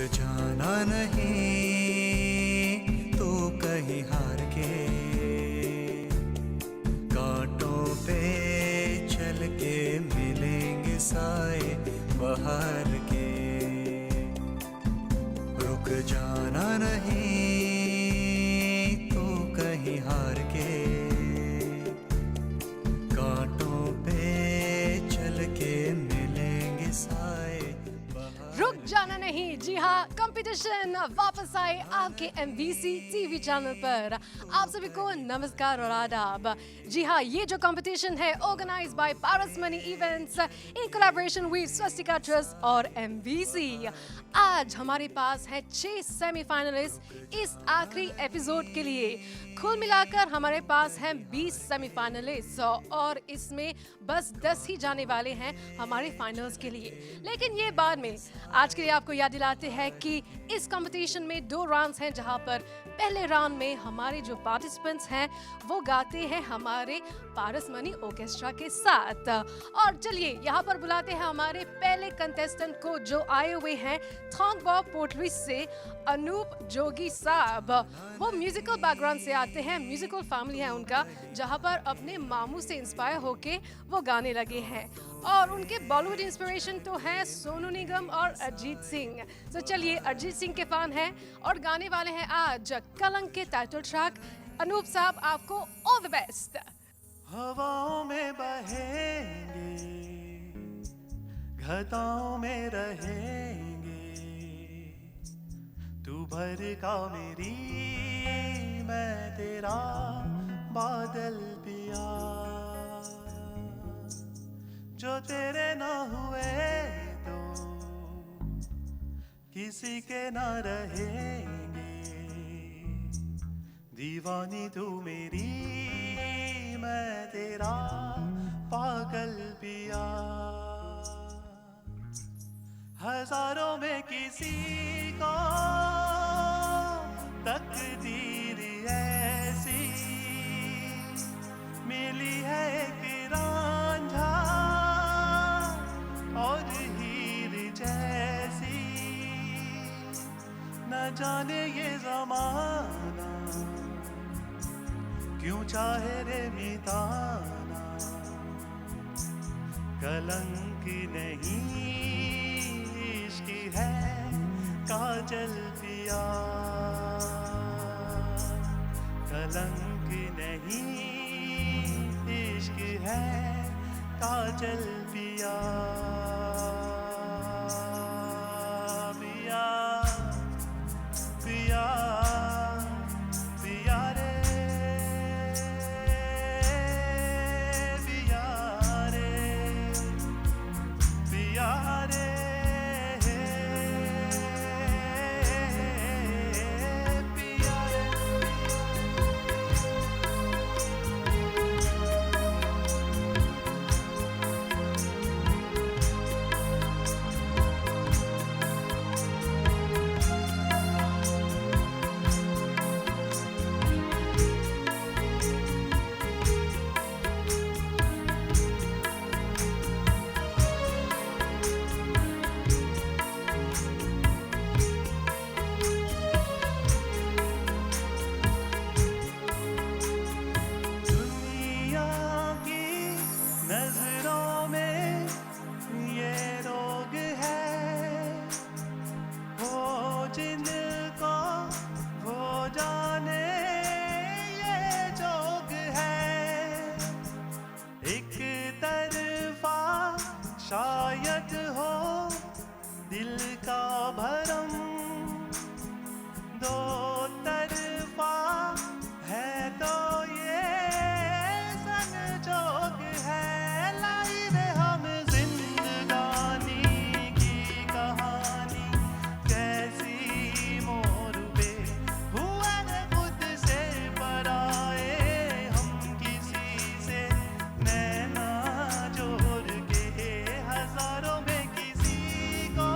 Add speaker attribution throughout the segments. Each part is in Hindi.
Speaker 1: जाना नहीं तो कहीं हार के, कांटों पे चल के मिलेंगे साए बाहर के। रुक जाना नहीं तो कहीं हार के, कांटों पे चल के मिलेंगे साए बाहर।
Speaker 2: रुक जाना नहीं, जी हाँ, कंपटीशन वापस आए आपके MBC टीवी चैनल पर। आप सभी को नमस्कार और आदाब। जी हाँ, ये जो कंपटीशन है organize by Paras money events in collaboration with Swastika trust और MBC। आज हमारे पास है 6 सेमीफाइनलिस्ट इस आखिरी एपिसोड के लिए। कुल मिलाकर हमारे पास हैं 20 सेमीफाइनलिस्ट और इसमें बस 10 ही जाने वाले हैं हमारे फाइनल्स के लिए। लेकिन ये बाद में, आज के लिए आपको याद दिलाते हैं कि इस कंपटीशन में 2 राउंड्स हैं, जहां पर पहले राउंड में हमारे जो पार्टिसिपेंट्स हैं वो गाते हैं हमारे पारस मनी ऑर्केस्ट्रा के साथ। और चलिए यहाँ पर बुलाते हैं हमारे पहले कंटेस्टेंट को, जो आए हुए हैं थॉन्गबॉ पोर्टरी से, अनूप जोगी साहब। वो म्यूजिकल बैकग्राउंड से आते हैं, म्यूजिकल फैमिली है उनका, जहाँ पर अपने मामू से इंस्पायर होके वो गाने लगे हैं। और उनके बॉलीवुड इंस्पिरेशन तो है सोनू निगम और अरिजीत सिंह। तो चलिए, अरिजीत सिंह के फैन हैं और गाने वाले हैं आज कलंक के टाइटल ट्रैक। अनूप साहब, आपको ऑल द बेस्ट।
Speaker 1: हवाओं में बहेंगे, घटाओं में रहेंगे, तू भड़का मेरी, मैं तेरा बादल पिया। जो तेरे ना हुए तो किसी के ना रहेंगे, दीवानी तू मेरी, मैं तेरा पागल पिया। हजारों में किसी को तकदीर ऐसी मिली है, एक रांझा और हीर जैसी। न जाने ये ज़माना क्यों चाहे रे मिटाना, कलंक नहीं इश्क है काजल पिया। कलंक नहीं इश्क है काजल पिया। पिया पिया पिया रे, पिया रे, पिया रे, पिया रे। दुनिया की नजरों में ये रोग है, वो जिनको वो जाने ये जोग है। एक तरफा शायद हो दिल का भरम, दो तरफा है तो ये संजोग है। लाई रे हम जिंदगानी की कहानी, कैसी मोर पे हुआ रे खुद से पराए, हम किसी से नैना जोड़ के। हजारों में किसी को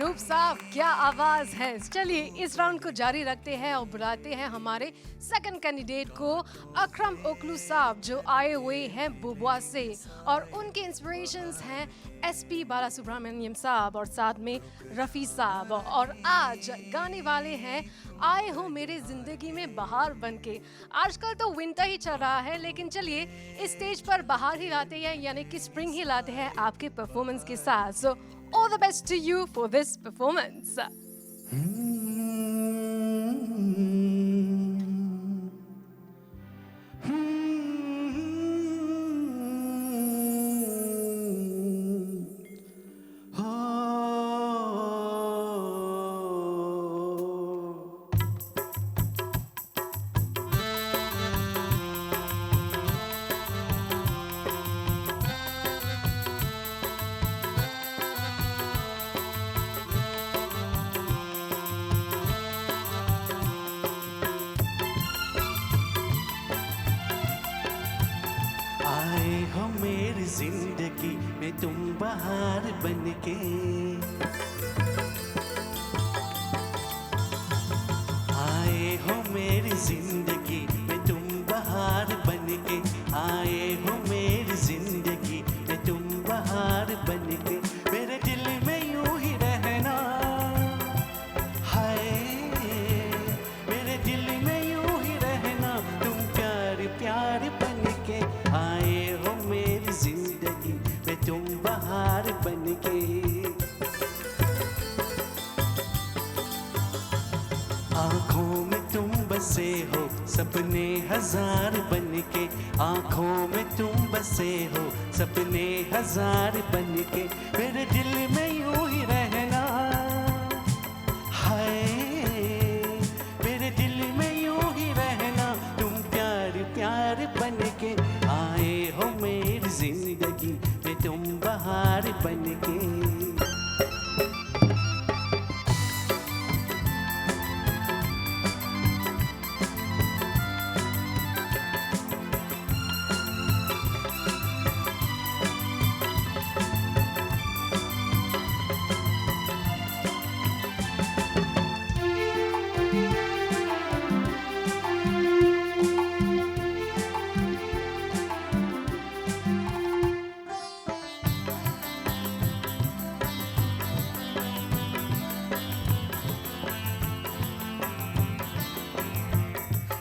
Speaker 2: अनूप साहब, क्या आवाज है। चलिए इस राउंड को जारी रखते हैं और बुलाते हैं हमारे सेकंड कैंडिडेट को, अकरम ओकलू साहब, जो आए हुए हैं बुबुआ से और उनके इंस्पिरेशंस हैं एसपी बालासुब्रमण्यम साहब और साथ में रफ़ी साहब, और आज गाने वाले हैं आए हो मेरे जिंदगी में बहार बनके। आजकल तो विंटर ही चल रहा है, लेकिन चलिए इस स्टेज पर बहार ही लाते हैं, यानी कि स्प्रिंग ही लाते हैं आपके परफॉर्मेंस के साथ। So all the best to you for this performance.
Speaker 1: आए हो मेरी जिंदगी में तुम बहार बनके, आए हो मेरी जिंदगी में तुम बहार बनके, आए हो मेरी जिंदगी में तुम बहार बनके, मेरे दिल में यूं ही रहना, हाय मेरे दिल में यूं ही रहना, तुम प्यार प्यार बनके, आए हो मेरी जिंदगी में तुम बहार बनके। आँखों में तुम बसे हो सपने हजार बनके, आँखों में तुम बसे हो सपने हजार बनके, मेरे दिल में यूं ही रहना, हाय मेरे दिल में यूं ही रहना, तुम प्यार प्यार बनके, आए हो मेरी जिंदगी में तुम बहार बनके।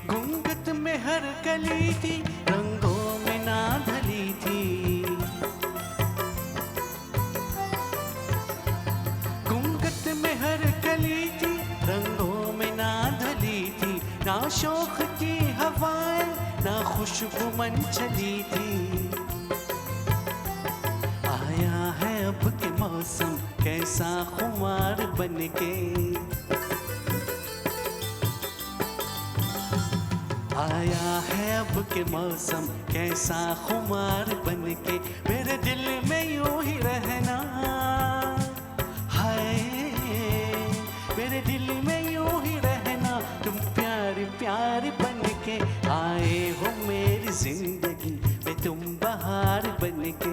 Speaker 1: घूंघट में हर कली थी, रंगों में ना ढली थी, घूंघट में हर कली थी, रंगों में ना ढली थी, ना शौक की हवाएं ना खुशबू मन चली थी, आया है अब के मौसम कैसा खुमार बनके, आया है अब के मौसम कैसा खुमार बनके, मेरे दिल में यूं ही रहना, हाय मेरे दिल में यूं ही रहना, तुम प्यार प्यार बनके, आए हो मेरी जिंदगी में तुम बहार बनके।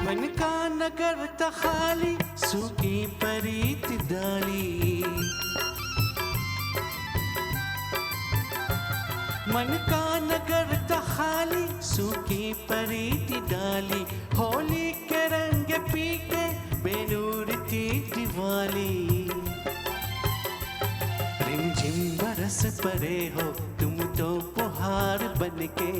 Speaker 1: मन का नगर था खाली, सूखी परीत डाली, मन का नगर था खाली, सूखी परीत डाली, होली के रंग पी के बेनूर थी दिवाली, रिमझिम बरस पड़े हो तुम तो पुहार बनके,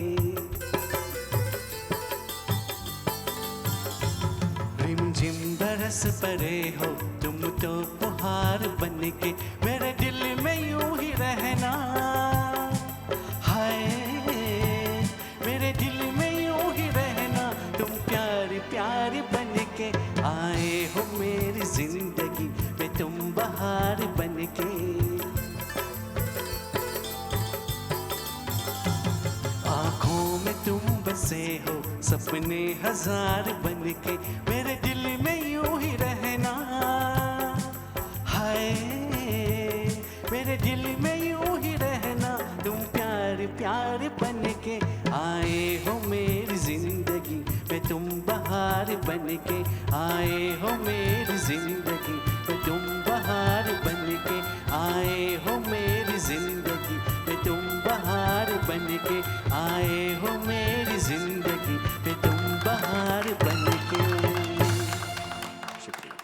Speaker 1: रिमझिम बरस पड़े हो तुम तो पुहार बनके, मेरे दिल में यूं ही रहना, हाय मेरे दिल में यूं ही रहना, तुम प्यार प्यार बनके, आए बसे हो सपने हजार बन के, मेरे दिल में यूं ही रहना। हाय मेरे दिल में यूं ही रहना, तुम प्यार प्यार बन के आए हो मेरी जिंदगी में, तुम बहार बन के आए हो मेरी जिंदगी में, तुम बहार बन के आए हो मेरी जिंदगी में, तुम बहार बन के आए हो मेरी जिंदगी में, तुम बहार बन के। शुक्रिया।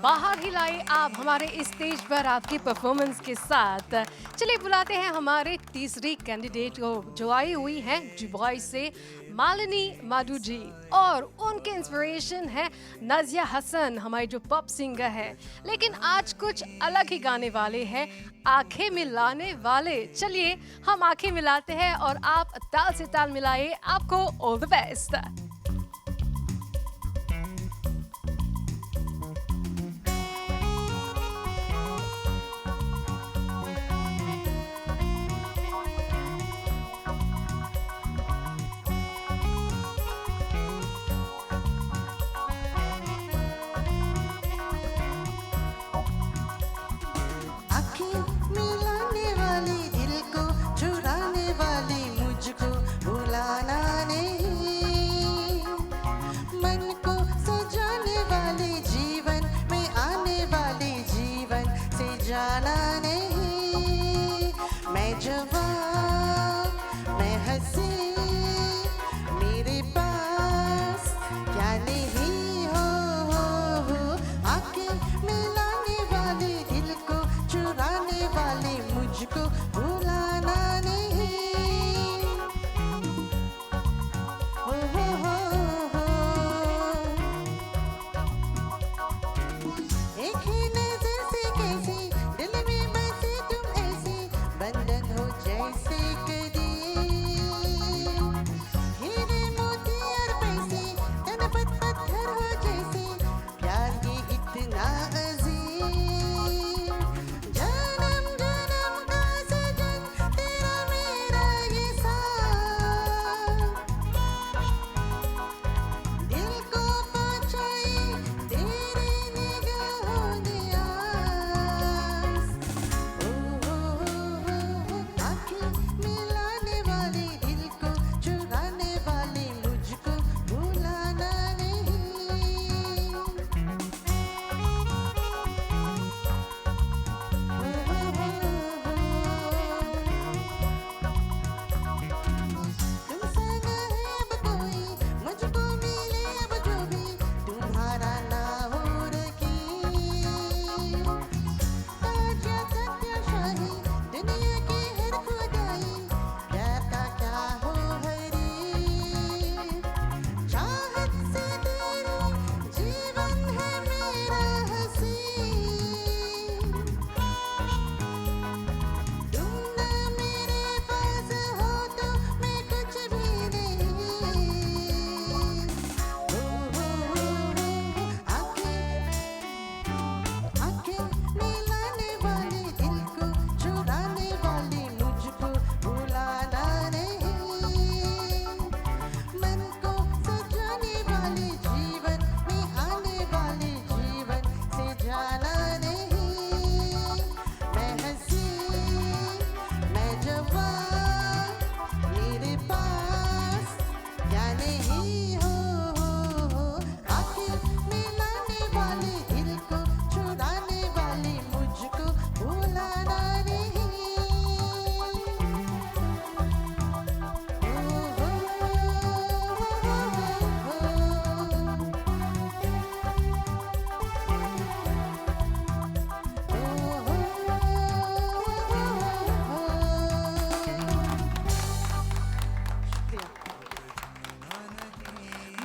Speaker 2: बाहर ही लाए आप हमारे इस स्टेज पर आपकी परफॉर्मेंस के साथ। चलिए बुलाते हैं हमारे तीसरी कैंडिडेट को, जो आई हुई हैं दुबई से, मालिनी माधु जी, और उनके इंस्पिरेशन है नाजिया हसन, हमारी जो पॉप सिंगर है, लेकिन आज कुछ अलग ही गाने वाले हैं, आंखें मिलाने वाले। चलिए हम आंखें मिलाते हैं और आप ताल से ताल मिलाइए। आपको all the best.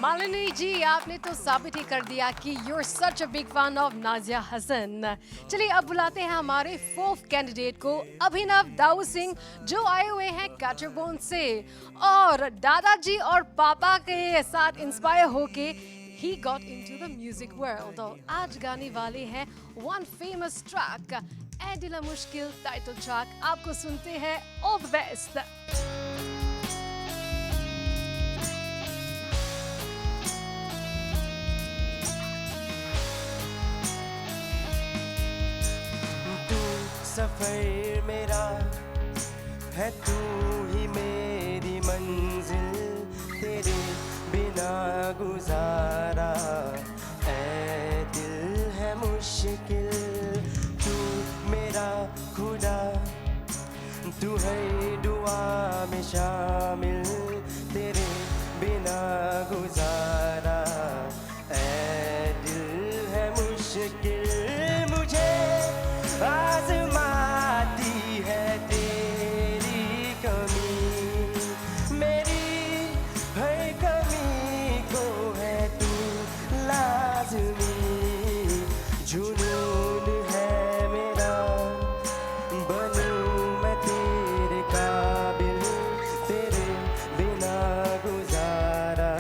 Speaker 2: Malini ji, आपने तो साबित ही कर दिया कि you're such a big fan of Nazia Hasan. चलिए अब बुलाते हैं हमारे फोर्थ कैंडिडेट को, अभिनव दाऊ सिंह, जो आए हुए हैं कैचरबोन से, और दादाजी और पापा के साथ इंस्पायर होके he got into the music world। और आज गाने वाले हैं one famous track, ऐ दिला मुश्किल टाइटल ट्रैक। आपको सुनते हैं ऑल द बेस्ट।
Speaker 3: सफर मेरा है, तू ही मेरी मंजिल, तेरे बिना गुजारा ऐ दिल है मुश्किल। तू मेरा खुदा, तू है दुआ में शामिल, तेरे बिना गुजारा ऐ दिल है मुश्किल। मुझे आजमाती है तेरी कमी, मेरी हर कमी को है तू लाज़मी। जुनून है मेरा, बनूं मैं तेरे काबिल, तेरे बिना गुजारा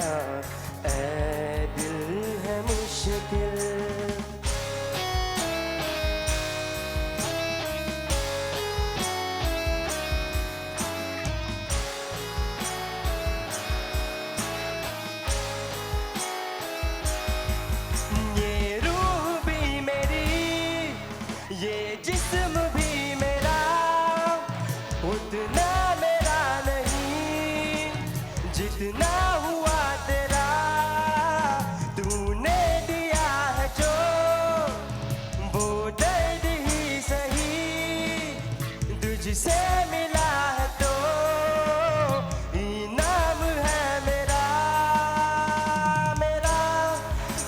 Speaker 3: ऐ दिल है मुश्किल। ये रूह भी मेरी, ये जिस्म भी मेरा, उतना मेरा नहीं जितना हुआ तेरा। तूने दिया है जो वो दर्द ही सही, तुझसे मिला है तो इनाम है मेरा। मेरा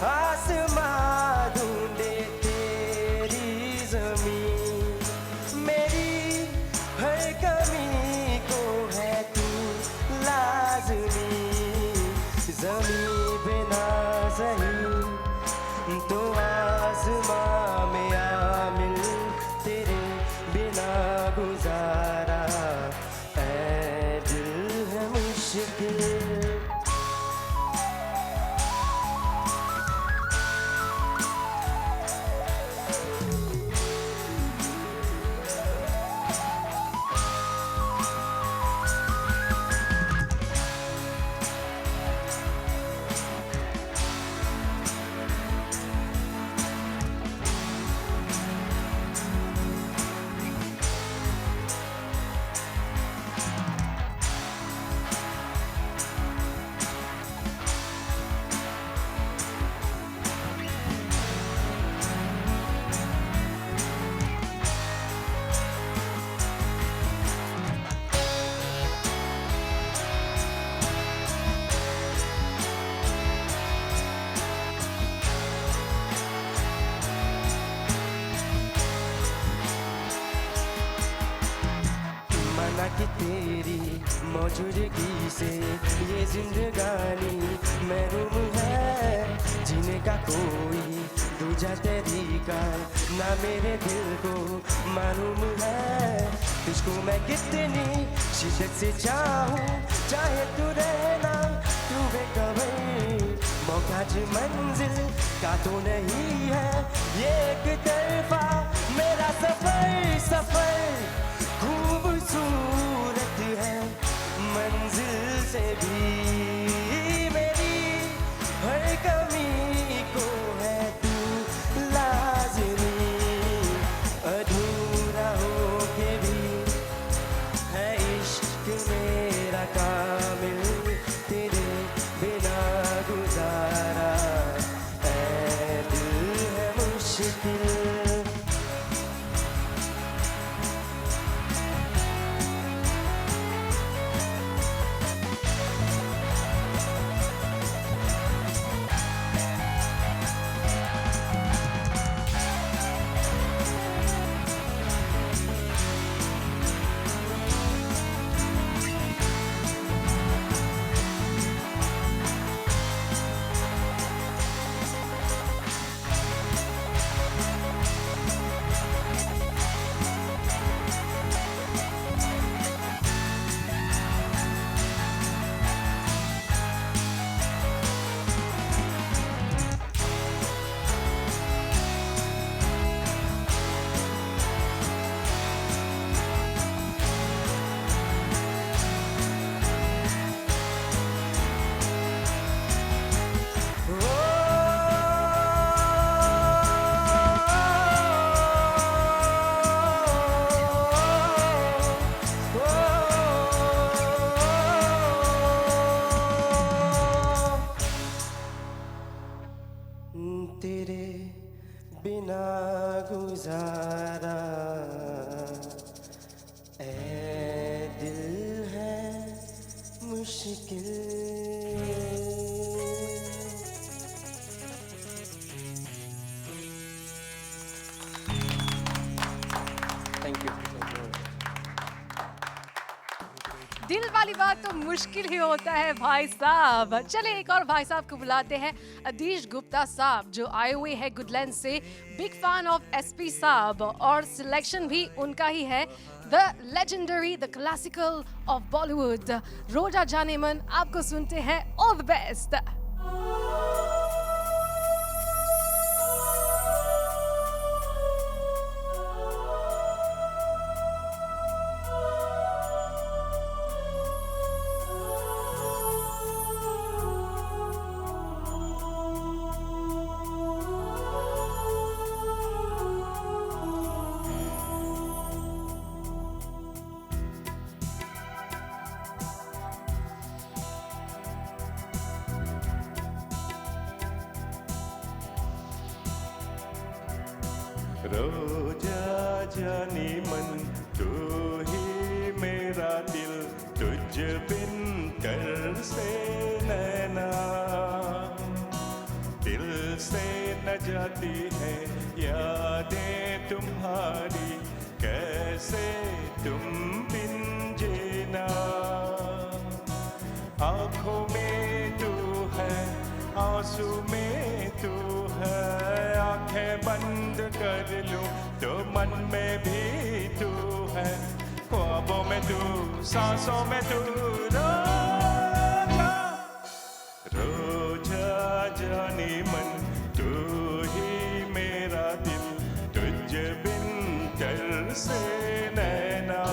Speaker 3: आसमां ढूंढे तेरी ज़मीं, मेरी हर कमी को है तू लाज़मी। ज़मीं बिना सही तो आसमां में आमिल, तेरे बिना गुजारा ऐ दिल है मुश्किल। माना कि तेरी मौजूदगी से ये जिंदगानी महरूम है, जीने का कोई दूजा तरीका ना मेरे दिल को मालूम है। तुझको मैं कितनी शिद्दत से चाहूँ, चाहे तू रहना तू बेखबर, मौका जो मंजिल का तो नहीं है ये एक तरफा मेरा सफर। सफर खूबसूरत है मंजिल से भी, मेरी हर कमी को है तू लाज़मी। अधूरा हो के भी है इश्क मेरा कामिल, तेरे बिना गुजारा ऐ दिल है मुश्किल। मुश्किल थैंक यू
Speaker 2: दिल वाली बात तो मुश्किल ही होता है भाई साहब। चले एक और भाई साहब को बुलाते हैं, अदीश गुप्ता साहब जो आए हुए हैं गुडलैंड से। बिग फैन ऑफ एसपी साहब और सिलेक्शन भी उनका ही है। The legendary, the classical of Bollywood, रोजा जाने मन आपको सुनते हैं। All the best.
Speaker 4: रोजा जानी मन तू ही मेरा दिल, तुझ बिन कर से नैना दिल से न जाती है यादें तुम्हारी, कैसे तुम बिन जीना। आँखों में तू है, आंसू में तू है, आंखें बंद कर लूं तो मन में भी तू है, ख्वाबों में तू, सांसों में तू। रोजा रोजा जानी मन तू ही मेरा दिल, तुझ बिन कर से नैना।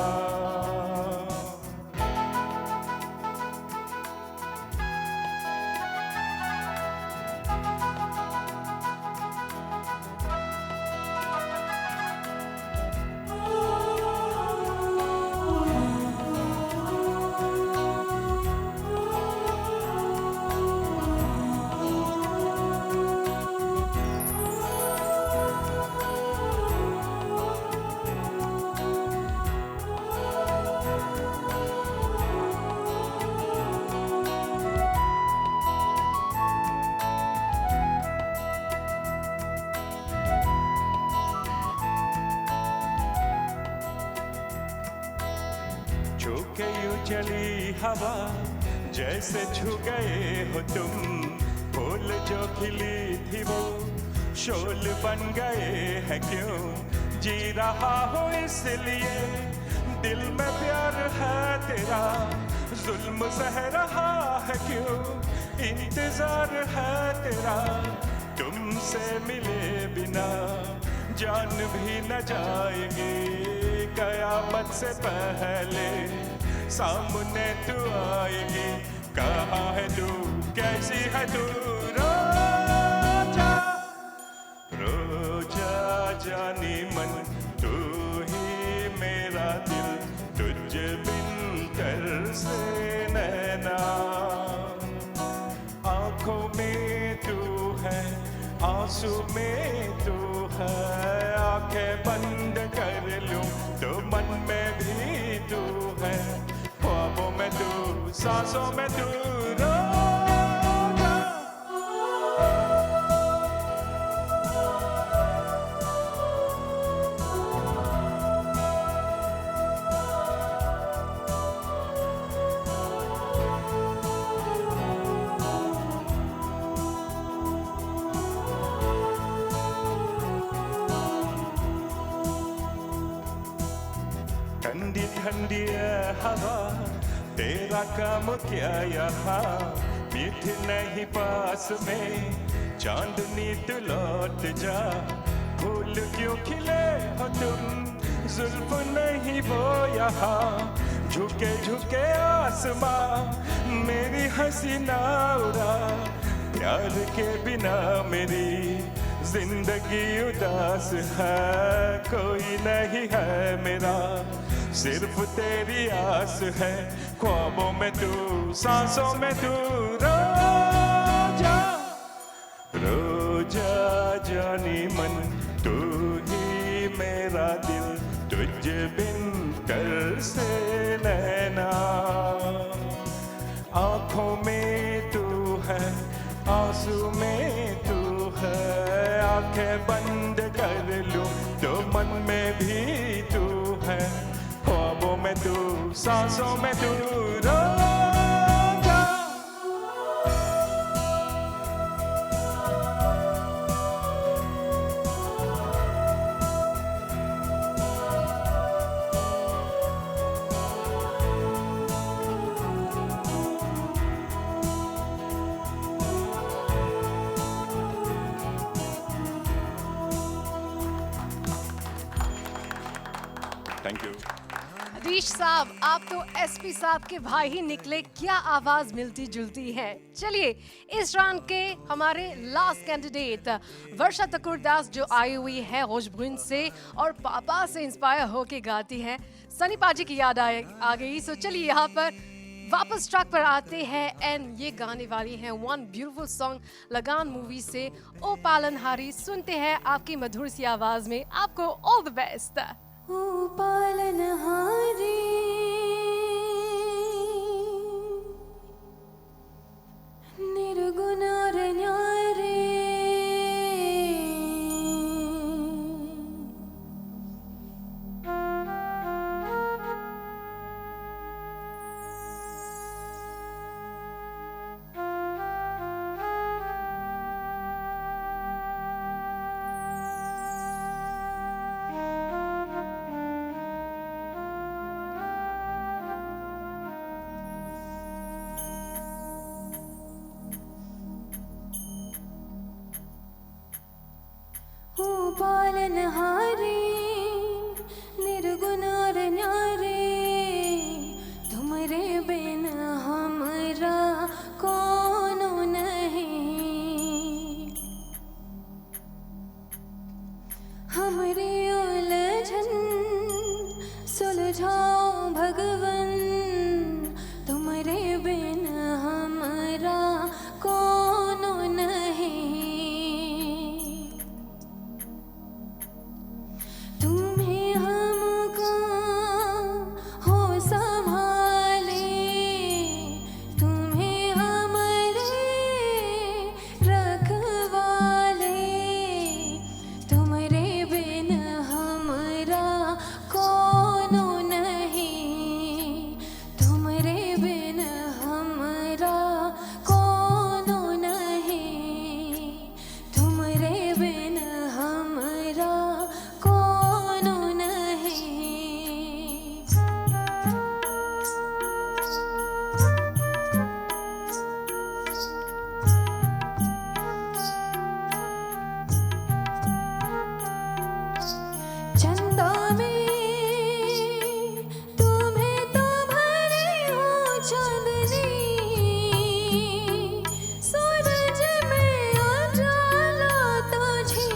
Speaker 4: झुके यूं चली हवा जैसे छू गए हो तुम, फूल जो खिली थी वो शोल बन गए हैं क्यों। जी रहा हो इसलिए दिल में प्यार है तेरा, जुल्म सह रहा है क्यों, इंतजार है तेरा। तुमसे मिले बिना जान भी न जाएगी, कयामत से पहले सामने तू आएगी। कहाँ है तू, कैसी है तू। रोजा रोजा जानी मन तू ही मेरा दिल, तुझ बिन कर से नैना। आँखों में तू है, आंसू में तू है, आंखें बंद कर लूं तो मन में भी तू है, ख्वाबों में तू, सांसों में तू। रोजा ठंडी ठंडी हवा तेरा काम क्या यहाँ, मीठ नहीं पास में चांदनी तू लौट जा। फूल क्यों खिले हो तुम, जुल्फ नहीं वो यहाँ, झुके झुके आसमां मेरी हसीना उड़ा। प्यार के बिना मेरी जिंदगी उदास है, कोई नहीं है मेरा, सिर्फ तेरी आस है, ख्वाबों में तू, सांसों में तू। रोजा रोजा जानी मन तू ही मेरा दिल, तुझ बिन कर से नैना। आंसू में तू है, आंखें बंद कर लूं तो मन में भी तू है, ख्वाबों में तू, सांसों में तू, रोजा। Thank you.
Speaker 2: हरीश साहब, आप तो एसपी साहब के भाई ही निकले, क्या आवाज मिलती जुलती है। चलिए इस राउंड के हमारे लास्ट कैंडिडेट वर्षा तकुरदास जो आई हुई है होशब्रुन से और पापा से इंस्पायर होके गाती है, सनी पाजी की याद आ गई। सो चलिए यहाँ पर वापस ट्रैक पर आते हैं एंड ये गाने वाली हैं वन ब्यूटीफुल सॉन्ग लगान मूवी से, ओ पालनहारी। सुनते हैं आपकी मधुर सी आवाज में। आपको ऑल द बेस्ट।
Speaker 5: ओ पालनहारी निर्गुण और न्यारे, ओ पालनहारी निर्गुण और न्यारे, तुमरे बिन हमरा कोनो नहीं, हमरी उलझन सुलझाओ भगवन, तुमरे बिन हमरा कोनो नहीं, तुम्हें हमको हो संभाले, तुम्हें हमरे रखवाले, तुम्हारे बिन हमरा कोनो नहीं, तुम्हारे बिन हमरा कोनो नहीं, तुम्हारे बिन हमरा कोनो नहीं। चंदा में तुम्हें तो भरे हो चांदनी, सूरज में उजाला तुझे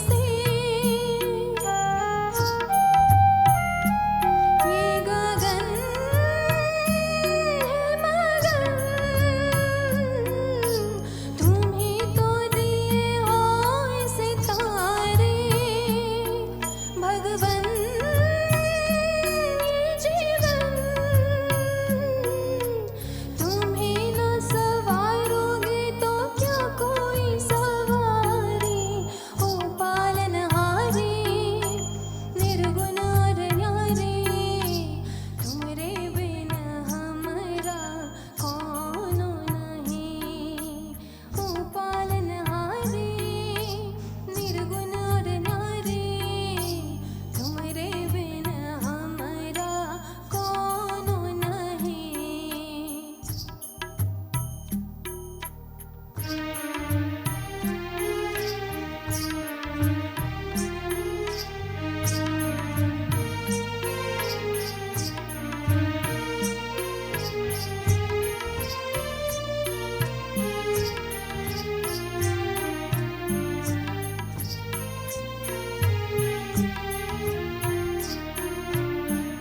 Speaker 5: से, ये गगन है मगन, तुम्हें तो दिए हो सितारे, भगवन जीवन, तुम्हें न सवारोगे तो क्या कोई सवारी, ओ पालनहारी निर्गुण और न्यारे, तुम्हारे बिन हमरा कोनो नहीं, ओ पालनहारी निर्गुण और न्यारे, तुम्हारे बिन हमरा कोनो नहीं।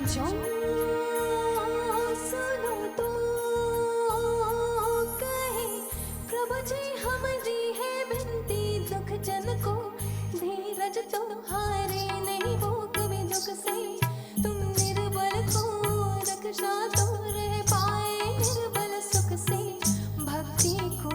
Speaker 5: जो सुनो तो कहे प्रभु जी हमारी है बिनती, दुख जन को धीरज तो हारे नहीं वो कभी दुख से, तुम निर्बल को रक्षा तो रह पाए निर्बल सुख से, भक्ति को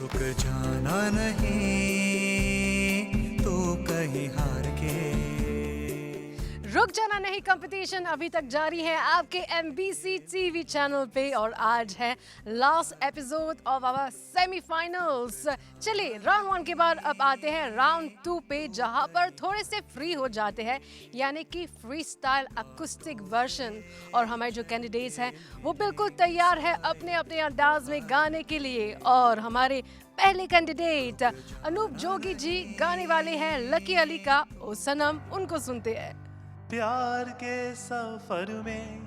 Speaker 6: रुक जाना नहीं तो कहीं हार के।
Speaker 2: रुक जाना नहीं कंपटीशन अभी तक जारी है आपके MBC टीवी चैनल पे और आज है last episode of our semifinals. चलिए राउंड 1 के बाद अब आते हैं राउंड 2 पे, जहां पर थोड़े से फ्री हो जाते हैं, यानी कि फ्री स्टाइल अकूस्टिक वर्जन। और हमारे जो कैंडिडेट्स हैं वो बिल्कुल तैयार है अपने अपने अंदाज में गाने के लिए। और हमारे पहले कैंडिडेट अनूप जोगी जी गाने वाले हैं लकी अली का ओ सनम। उनको सुनते हैं।
Speaker 1: प्यार के सफर में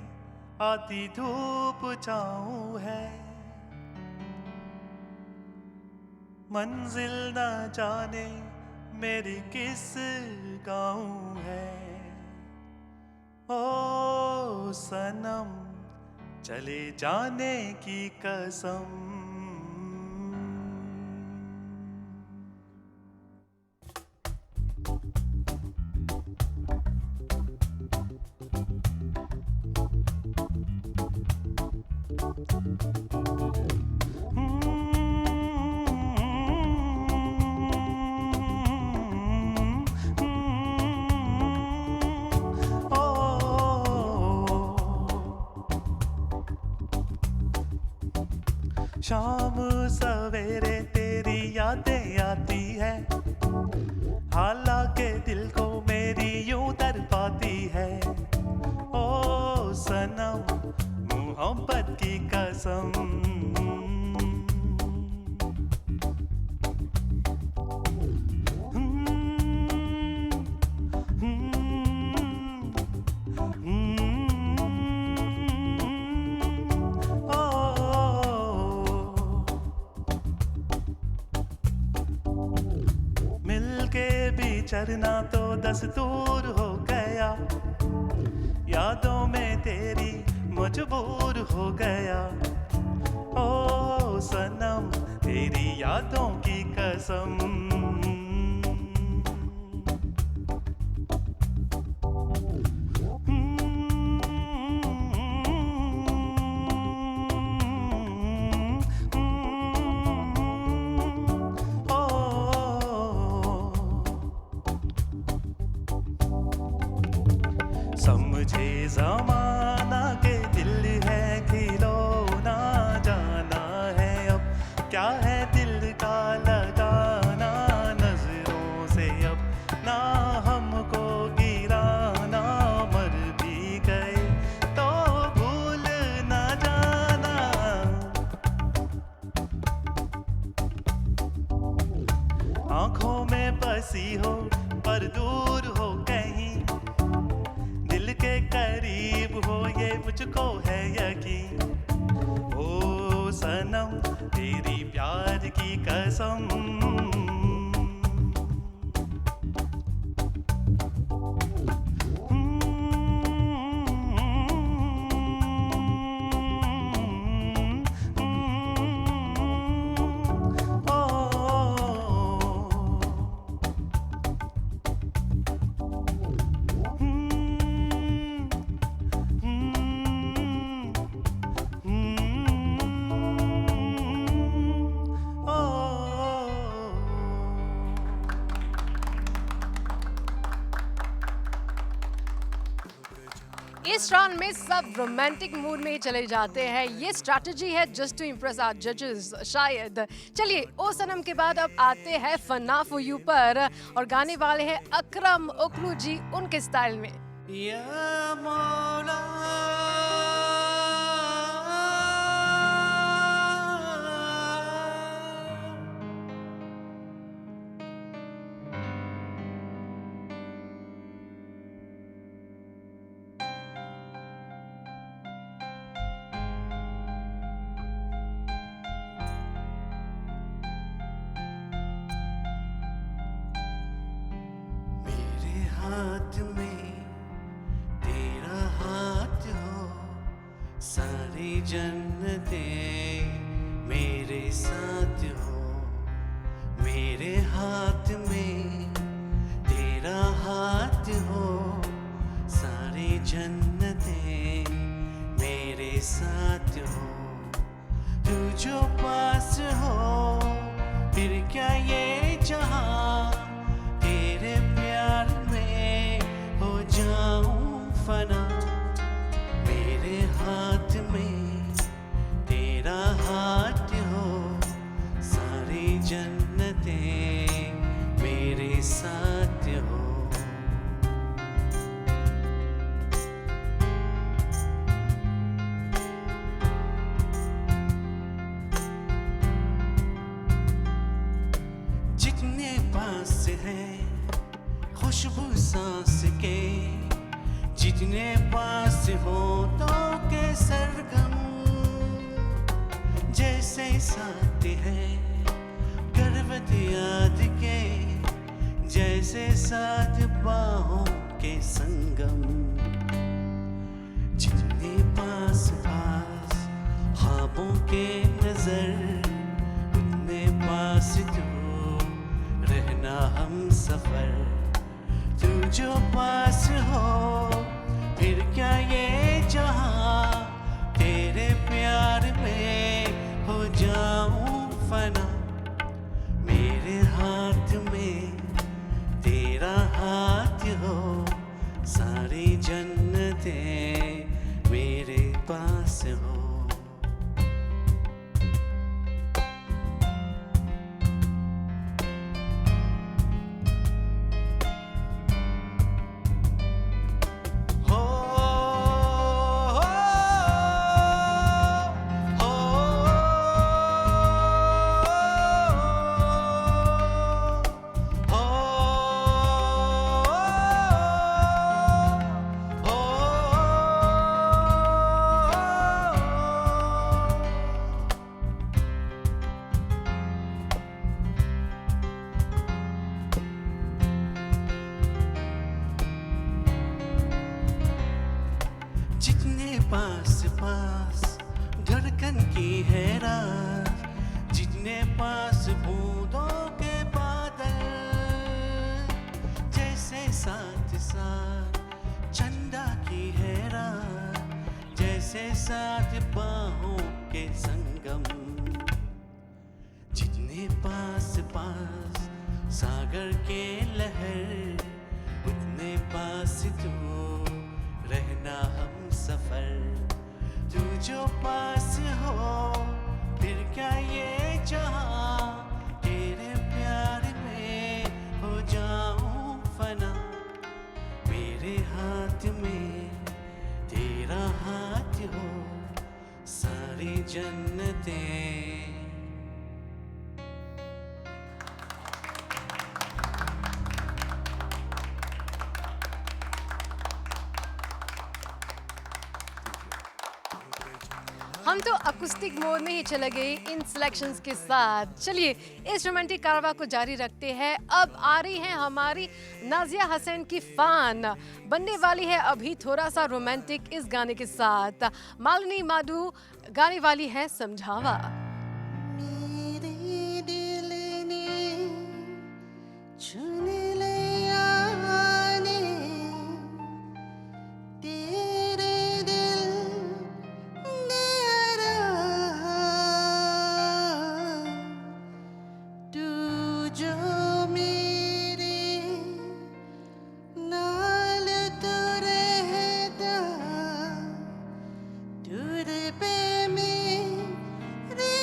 Speaker 1: आती धूप छाऊं है, मंजिल न जाने मेरी किस गाँव है। ओ सनम चले जाने की कसम। शाम सवेरे तेरी यादें आती है, हालांकि दिल को मेरी यूं तड़पाती है। ओ सनम मोहब्बत की कसम। चरना तो दस्तूर हो गया, यादों में तेरी मजबूर हो गया। ओ सनम तेरी यादों की कसम। समझे जमाना के दिल है खिलौना, जाना है अब क्या है दिल का लगाना। नजरों से अब ना हमको गिराना, मर भी गए तो भूल ना जाना। आंखों में बसी हो पर दूर हो कहीं, दिल के करीब हो ये मुझको है यकीन। ओ सनम तेरी प्यार की कसम।
Speaker 2: इस राउंड में सब रोमांटिक मूड में चले जाते हैं। ये स्ट्रैटेजी है जस्ट टू इम्प्रेस आवर जजेस शायद। चलिए ओ सनम के बाद अब आते हैं फना फॉर यू पर, और गाने वाले हैं अकरम ओकलू जी उनके स्टाइल में।
Speaker 1: या मौला हाथ में तेरा हाथ हो, सारी जन्नतें मेरे साथ हो। मेरे हाथ में तेरा हाथ हो, सारी जन्नतें मेरे साथ हो। तू जो पास हो फिर क्या ये जहां तेरे प्यार में हो जाऊं फना। मेरे हाथ में तेरा हाथ हो, सारी जन्नतें मेरे साथ हो। जितने पास है खुशबू सांस के, जितने पास हो तो के सरगम, जैसे साथ है करवट याद के, जैसे साथ बाहों के संगम। जितने पास पास ख्वाबों के नजर, उतने पास तू रहना हम सफर। तू जो पास हो फिर क्या ये जहां तेरे प्यार में हो जाऊं फना। मेरे हाथ में तेरा हाथ हो, सारी जन्नतें मेरे पास हो। जितने पास पास धड़कन की है रात, जितने पास बूंदों के बादल, जैसे साथ साथ चंदा की है रात, जैसे साथ बाहों के संगम। जितने पास पास सागर के लहर, उतने पास तू रहना हम सफर। तू जो पास हो फिर क्या ये जहां तेरे प्यार में हो जाऊं फना। मेरे हाथ में तेरा हाथ हो, सारी जन्नतें।
Speaker 2: हम तो अकुस्टिक मोड में ही चले गए इन सिलेक्शंस के साथ। चलिए इस रोमांटिक कारवा को जारी रखते हैं। अब आ रही है हमारी नाजिया हसन की फैन, बनने वाली है अभी थोड़ा सा रोमांटिक इस गाने के साथ। मालिनी माधु गाने वाली है समझावा।
Speaker 3: मेरे दिल ने चुन लिया ने, तेरे दिल ने रहा। तू जो मेरे नाल तो रहता, तुर पे मेरे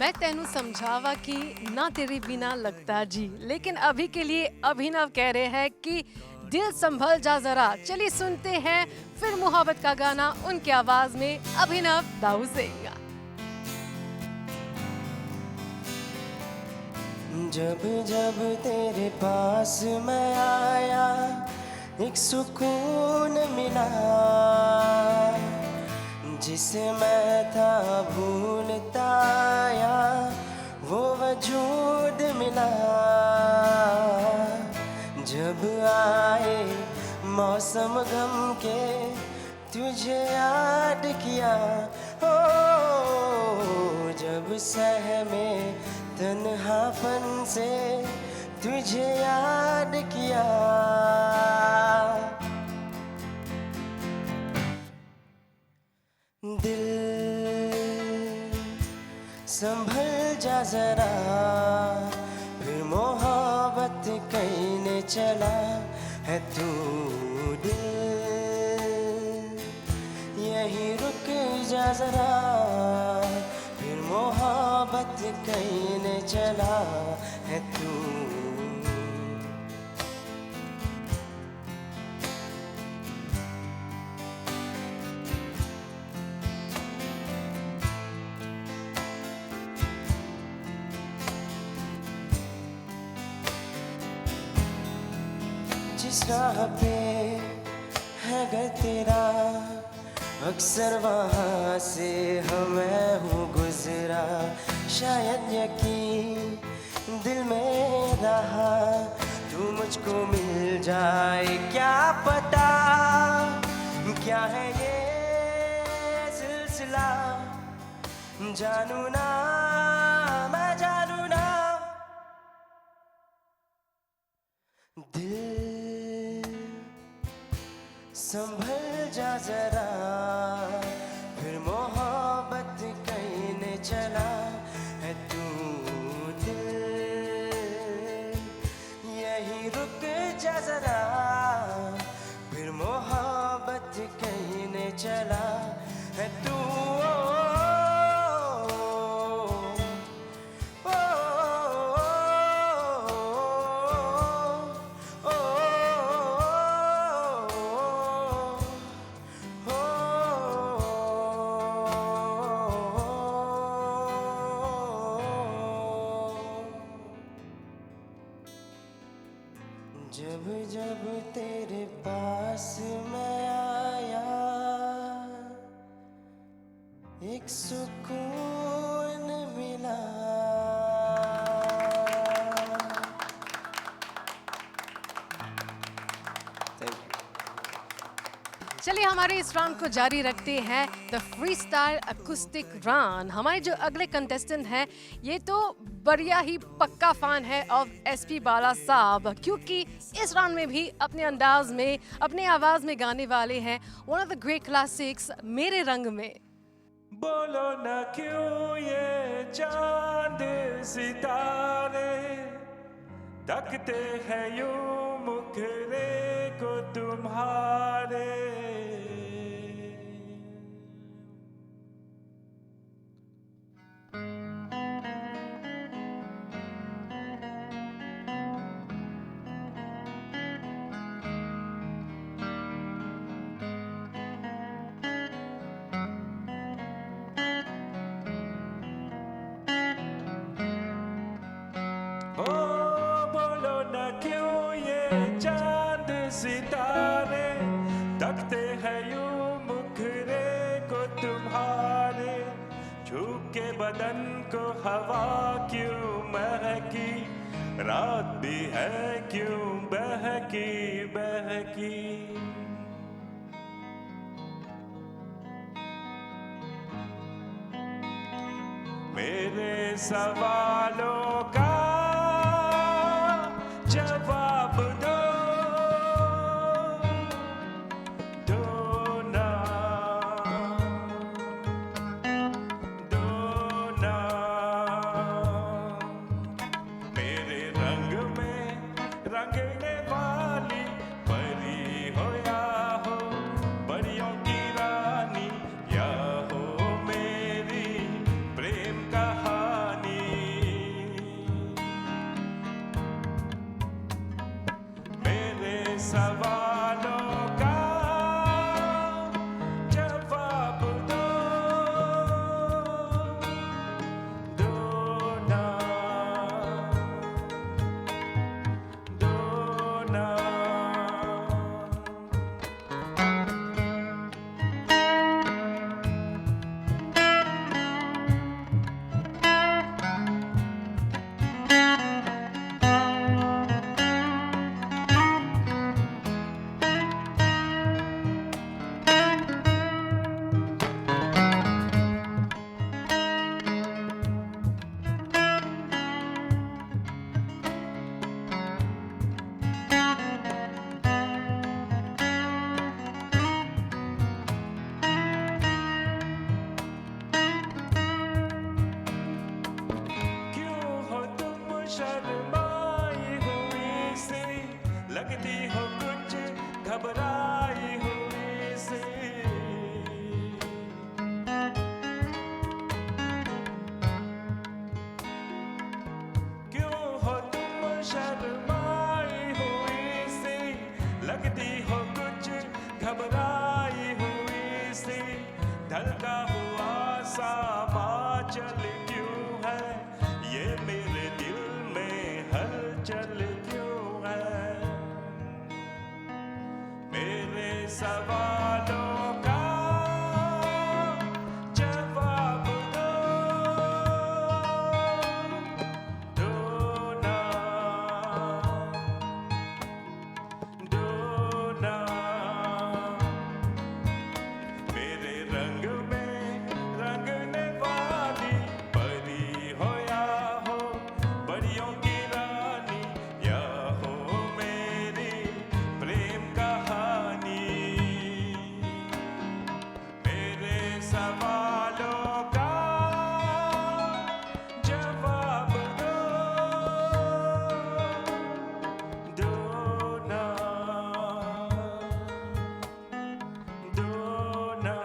Speaker 2: मैं तेनू समझावा कि ना तेरे बिना लगता जी, लेकिन अभी के लिए अभिनव कह रहे हैं कि दिल संभल जा जरा। चलिए सुनते हैं फिर मोहब्बत का गाना उनकी आवाज में, अभिनव दाऊ सिंह।
Speaker 3: जब जब तेरे पास मैं आया एक सुकून मिला, जिसे मैं था भूलता आया वो वजूद मिला। जब आए मौसम गम के तुझे याद किया, ओ जब सहमे तन्हापन से तुझे याद किया। दिल संभल जा जरा, फिर मोहब्बत कहने चला है तू। दिल यहीं रुक जा जरा, फिर मोहब्बत कहने चला है तू। जिस राह पे है घर तेरा, अक्सर वहाँ से मैं हूँ गुजरा। शायद यकीन दिल में रहा तू मुझको मिल जाए, क्या पता क्या है ये सिलसिला। जानू ना मैं जानू ना, दिल संभल जा जरा, फिर मोहब्बत कहने चला है तू। दिल यहीं रुक जा जरा, फिर मोहब्बत कहने चला है तू। जब जब तेरे पास मैं आया एक सुकून मिला।
Speaker 2: चलिए हमारे इस राउंड को जारी रखते हैं, the free style acoustic round. हमारे जो अगले कंटेस्टेंट हैं ये तो बढ़िया ही पक्का फैन है ऑफ एसपी बाला साहब, क्योंकि इस राउंड में भी अपने अंदाज में अपने आवाज में गाने वाले हैं one of the great classics मेरे रंग में।
Speaker 4: बोलो न क्यों ये चांद सितारे तकते हैं यूं मुखरे को तुम्हारे। सितारे तकते हैं यूं मुखरे को तुम्हारे। छू के बदन को हवा क्यों महकी, रात भी है क्यों बहकी बहकी। मेरे सवालों का जवाब दो, रंगने वाली परी हो या हो परियों की रानी, या हो मेरी प्रेम कहानी। सवालों का जवाब दो, दो ना, दो ना। क्यों हो तुम शर्माई हुई सी, लगती हो कुछ घबराई हुई सी। क्यों हो तुम शर्माई हुई सी, लगती हो कुछ घबराई हुई सी। ढलका हुआ सामा चल क्यों है, ये मेरे दिल में हलचल क्यों है। मेरे सवालों का जवाब दो, दो ना, दो ना। मेरे रंग में रंगने वाली परी हो या हो परियों की रानी, या हो मेरी प्रेम कहानी। मेरे सवालों का जवाब दो, दो ना, दो ना,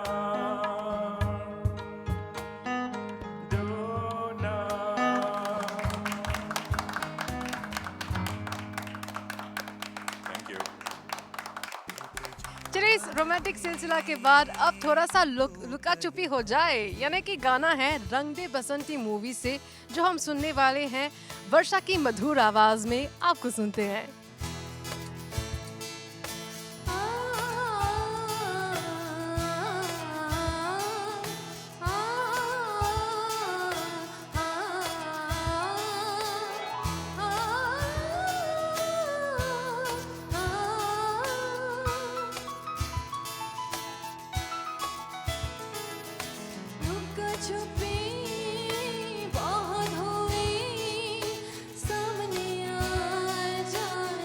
Speaker 4: दो ना। Thank you.
Speaker 2: चलिए इस रोमांटिक सिलसिला के बाद अब थोड़ा सा लुका छुपी हो जाए, यानी कि गाना है रंग दे बसंती मूवी से जो हम सुनने वाले हैं वर्षा की मधुर आवाज में। आपको सुनते हैं।
Speaker 5: लुका छुपी बहुत हुई, सामने आ जाए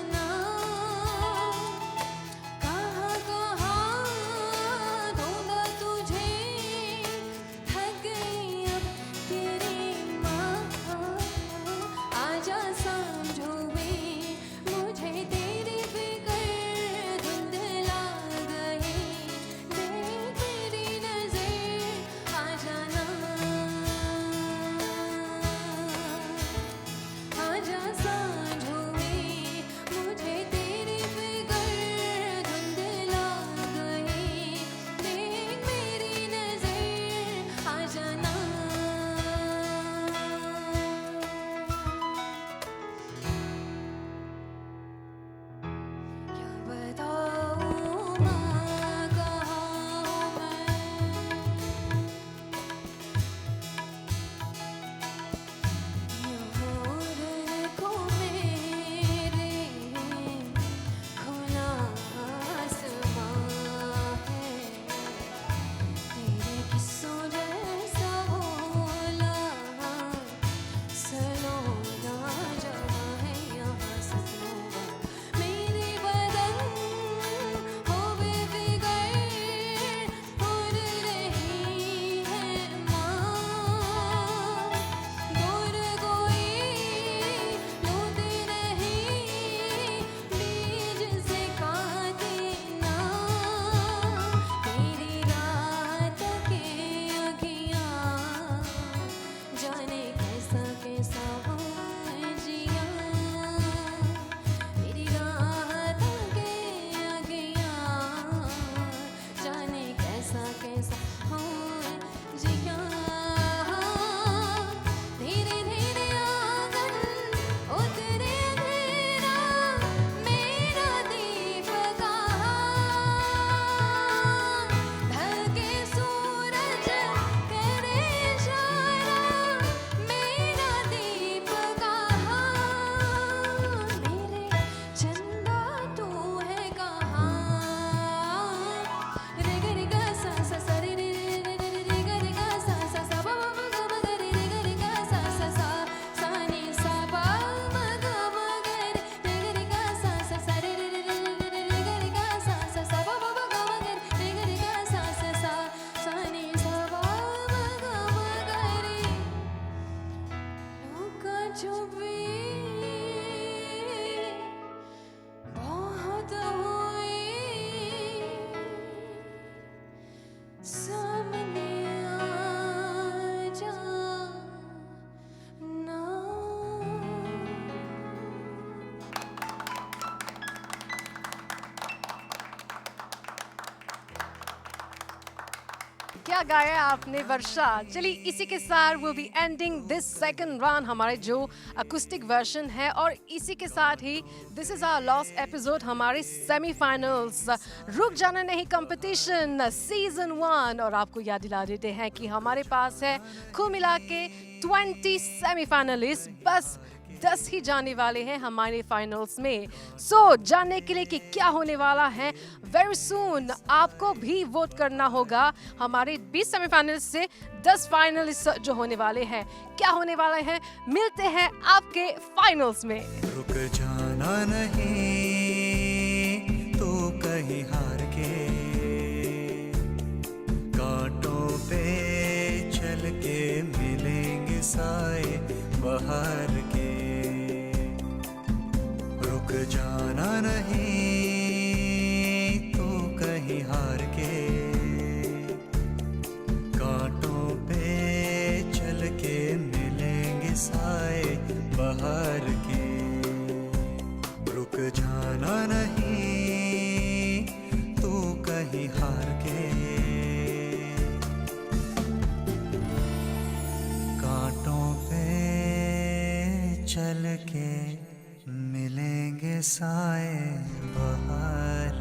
Speaker 2: क्या गाया आपने वर्षा। चलिए इसी के साथ वो भी एंडिंग दिस सेकंड राउंड हमारे जो अकूस्टिक वर्जन है, और इसी के साथ ही this is our last episode हमारे सेमीफाइनल्स रुक जाना नहीं कंपटीशन सीजन 1। और आपको याद दिला देते हैं कि हमारे पास है कुल मिला के 20 सेमीफाइनलिस्ट, बस 10 ही जाने वाले हैं हमारे फाइनल्स में। सो जानने के लिए कि क्या होने वाला है, वेरी सून आपको भी वोट करना होगा। हमारे 20 सेमीफाइनलिस्ट से 10 फाइनलिस्ट जो होने वाले हैं, क्या होने वाले हैं, मिलते हैं आपके फाइनल्स में।
Speaker 6: रुक जाना नहीं तो कहीं हार के, कांटों पे चल के मिलेंगे साए बाहर के। रुक जाना नहीं तो कहीं हार के, कांटों पे चल के मिलेंगे साए बाहर के। रुक जाना नहीं तो कहीं हार के, कांटों पे चल के मिलेंगे साए बाहर